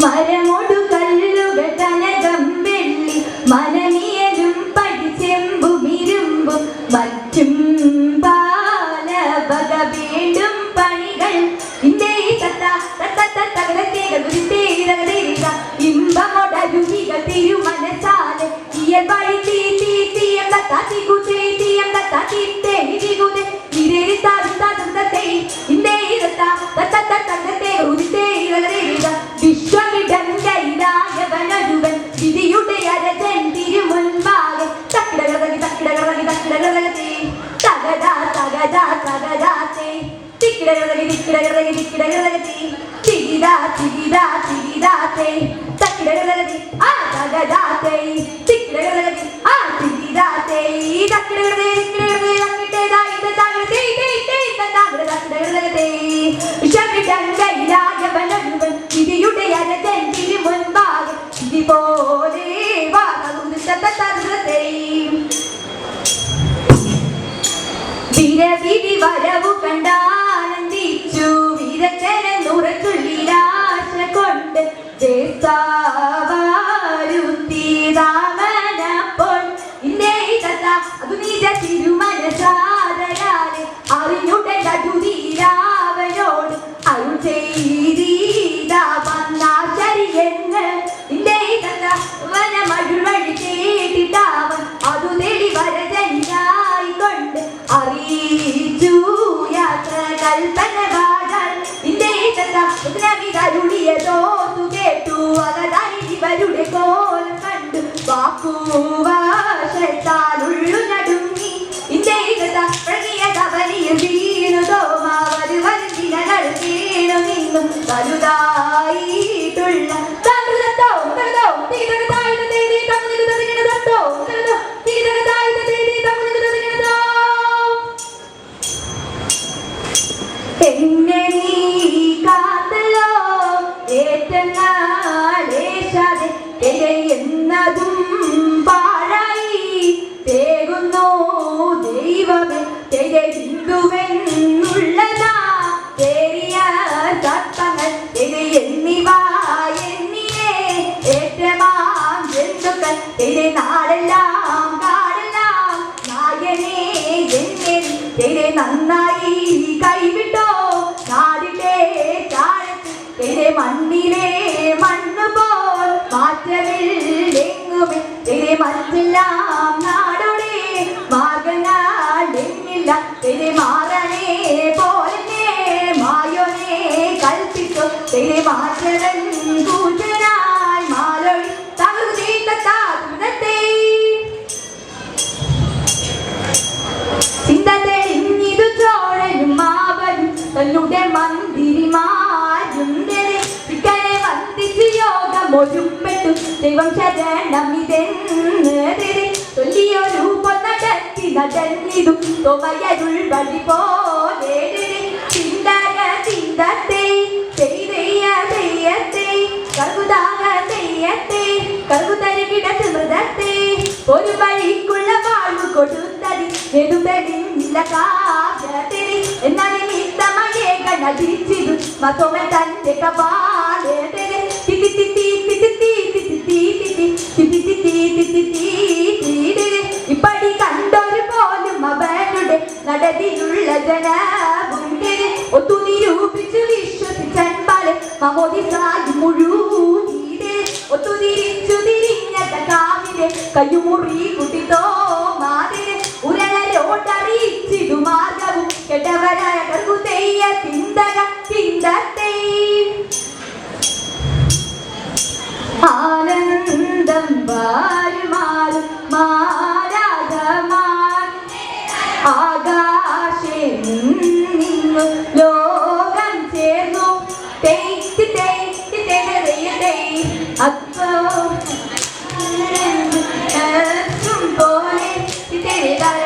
മരമോടു കല്ലുകൾ കനകം വെള്ളി മനനിയലും പഠിച്ചെമ്പുമിരുമ്പും മറ്റും പാലവക വീണ്ടും പണികൾ ഇമ്പമൊടരുവികൾ തിരുമനസാലെ ഇയൽ വഴി തീയം തത്തികുതേ തീയം തത്തിത്തേ ഇതികുതേ ഇരേരി താതും താതും തത്തേ ഇന്തേ ഇരത്ത തത്തത്തത്തത്തേ ഉദിത്തേ ഇരകരേരിക വിശ്വമിടങ്കൈലായവനരുവൻ വിധിയുടെ അരജൻ തിരുമുൻപാകെ തക്കിടകടകി തക്കിടകടകി തക്കിടകടകത്തേ തകടാ തകടാ തകടാത്തേ തിക്കിടകടകി തിക്കിടകടകി തിക്കിടകടകത്തേ തികിടാ തികിടാ തികിടാത്തേ തക്കിടകടകി ആ തകടാത്തേ തിക്കിടകടകി ആ തികിടാത്തേ തക്കിടകടകി തിക്കിടകടകി തക്കിടേതാ ഇത് തകടേ തേ തേ തകട തക്കിടകടകത്തേ വിശ്വമിടങ്കൈലായവനരുവൻ വിധിയുടെ അരജൻ തിരുമുൻപാകെ ഇതിപോലെ വാതേ വിരവിധി വരവു കണ്ടാനന്ദിച്ചു വിരച്ചരനുറച്ചുള്ളിലാശ കൊണ്ട് രാമനപ്പോൾ ഇന്നേ കഥ അതു നീജ തിരുമനസാദരാലെ അറിഞ്ഞുടീരാവനോട് അരുൾ ചെയ്തീതാ വന്നാശരിയെന്ന് ഇന്നേ കഥ വനമഴുവഴി കേട്ടിട്ടാവൻ അതു തേടി വരജനായിക്കൊണ്ട് അറിയിച്ചു യാത്ര കൽപ്പന വാഴാൻ ഇന്നേ കഥ ഉദ്രവികരുളിയതോതു കേട്ടു അകതായി ഇവരുടെ കോലം കണ്ടു വാക്കുവാശത്താലുള്ളു നടുങ്ങി ഇന്നേ കഥ പ്രകിയ കവലിയിൽ വീണു തോമാവര് വരുന്നില്ല എന്നെ നീ കാത്തല്ലോ ഏറ്റങ്ങളേശാതെ എന്നതും പാഴായി തേകുന്നു ദൈവമേ ഹിന്ദുവെന്നുള്ളതാ തേറിയ തത്വങ്ങൾ എന്നിവ എന്നിയെ ഏറ്റമാം ജന്തുക്കൾ നാടെല്ലാം കാടെല്ലാം നായനെ എന്നെ നന്നായി കൈവിട്ടോ നാടിലെ ചാഴത്ത് മണ്ണിലെ മണ്ണുപോൽ മാറ്റമില്ലെങ്ങുമേ മറ്റെല്ലാം നാടോടെ മാർഗങ്ങളില്ല മാറണേ പോലെ മായോനെ കൽപ്പിച്ചു മാറ്റവൻ കൂട്ടനായി മാലൊഴി തകർന്നത്തെ ചിന്ത തെളിഞ്ഞിതു ചോഴനും മാവനും തന്നുടെ മന്ദിരിമാരും ഇക്കനെ വന്ദിച്ചു യോഗം ഒരുപ്പെട്ടു ദൈവം ശരണം ഇതെന്ന് ചൊല്ലിയൊരു പൊന്നടത്തി നടന്നിതും തോമയരുൾ വഴി പോലെ ചിന്തക ചിന്തത്തെ ചെയ്തയ്യ തെയ്യത്തെ കറുകുതാക തെയ്യത്തെ കറുകുതരികിടത്ത് മൃതത്തെ ഒരു വഴിക്കുള്ള വാഴ്വ് കൊടുത്തതി എഴുതലില്ല കാവ്യത്തിരി എന്നാൽ നിമിത്തമയേ കണതിരിച്ചിതു മതോമൻ തന്റെ കപാലേ ഇപ്പടി കണ്ടൊരു പോലും അവരുടെ നടതിലുള്ള ജനമുണ്ടേ ഒത്തു നിരൂപിച്ചു വിശ്വസിച്ചൻപാലെ മമോദിസായി മുഴുവീരെ ഒത്തു തിരിച്ചു തിരിഞ്ഞ കാവിലെ കയ്യുമുറി കുട്ടിത്തോ മാതിരെ ഉരളലോട്ടറിയിച്ചിതു മാർഗവും കെട്ടവരായ കർക്കുതെയ്യ ചിന്തക ചിന്തത്തെ ആനന്ദം വാരുമാറും മാരാഗമാൻ ആകാശേ നിന്നു ലോകം ചേർന്നു തേയ്ക്ക് തേയ്ക്ക് തെരയതേ അപ്പോ പോലെ തെരയതായ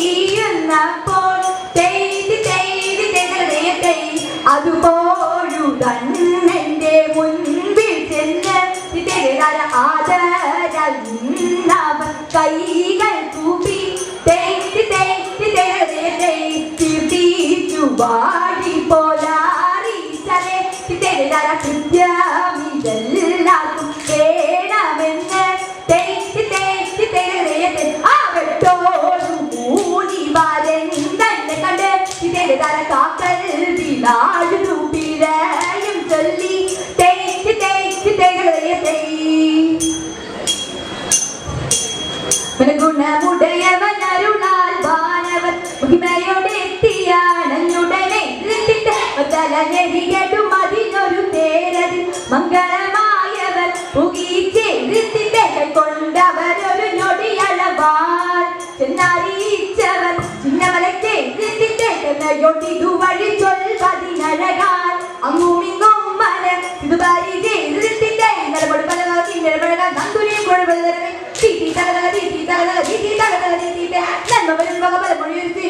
കൂടിപ്പോതിയുന്നപ്പോൾ തേയ്ക്ക് തേയ്ക്ക് തെരയതേ അതുപോഴു തന്നെ മുൻപിൽ ചെന്ന് ആദരവ കൈകൾ കൂപ്പി തീർത്തിച്ചു വാടി പോലാറിച്ചതേ കൃത്യമിതെല്ലാവർക്കും വേണമെന്ന് ആവട്ടോടു മൂടി വാരൻ തന്നെ കണ്ട് കാക്കൽ വിനാടു പിഴയും ചൊല്ലി ഗുണമുടയവൻ അരുളാൽ വാനവൻ മഹിമയോടെ എത്തിയാണഞ്ഞുടനെ തലഞ്ഞെറിയടും അതിനൊരു തേരത് മംഗളമായവർ പുകീച്ചെഴുത്തിന്റെ കൊണ്ടവരൊരു ഞൊടിയളവാൽ ചെന്നറിയിച്ചവർ ചിന്നമലക്കെഴുത്തിന്റെ കണ്ണയൊട്ടിതു വഴി ചൊൽവതിനഴകാൽ അങ്ങുമിങ്ങും മല ഇത് പരിചെഴുത്തിന്റെ നിലപൊടി പലവാക്കി നിലപഴകാൻ നന്ദുരിയും കുഴപ്പതരവേ തീറ്റി തകതക തീറ്റി തകതക തീറ്റി തകതക തീറ്റിന്റെ നന്മവരും വക പലമൊഴിയുത്തി